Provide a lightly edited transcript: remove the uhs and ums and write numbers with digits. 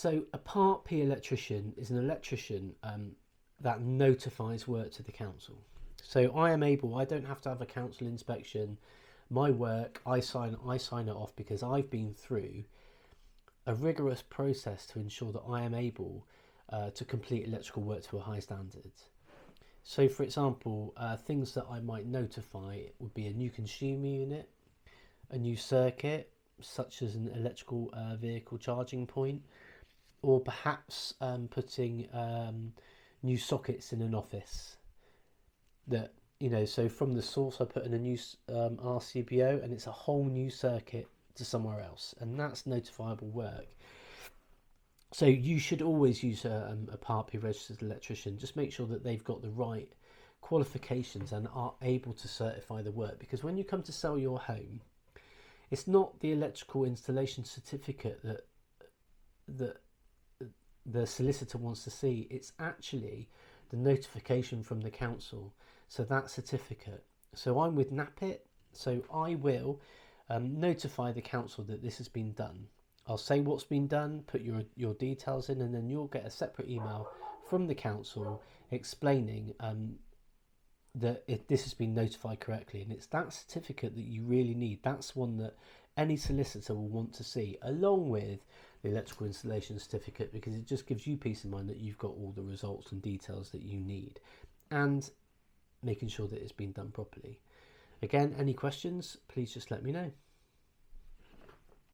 So a Part P electrician is an electrician that notifies work to the council. So I don't have to have a council inspection. My work, I sign it off because I've been through a rigorous process to ensure that I am able to complete electrical work to a high standard. So for example, things that I might notify would be a new consumer unit, a new circuit, such as an electrical vehicle charging point, or perhaps putting new sockets in an office that, so from the source I put in a new RCBO and it's a whole new circuit to somewhere else, and that's notifiable work. So you should always use a Part P registered electrician. Just make sure that they've got the right qualifications and are able to certify the work, because when you come to sell your home, it's not the electrical installation certificate that the solicitor wants to see. It's actually the notification from the council, so that certificate. So I'm with NAPIT, so I will notify the council that this has been done. I'll say what's been done, put your details in, and then you'll get a separate email from the council explaining that this has been notified correctly. And it's that certificate that you really need. That's one that any solicitor will want to see, along with the electrical installation certificate, because it just gives you peace of mind that you've got all the results and details that you need, and making sure that it's been done properly. Again, any questions, please just let me know.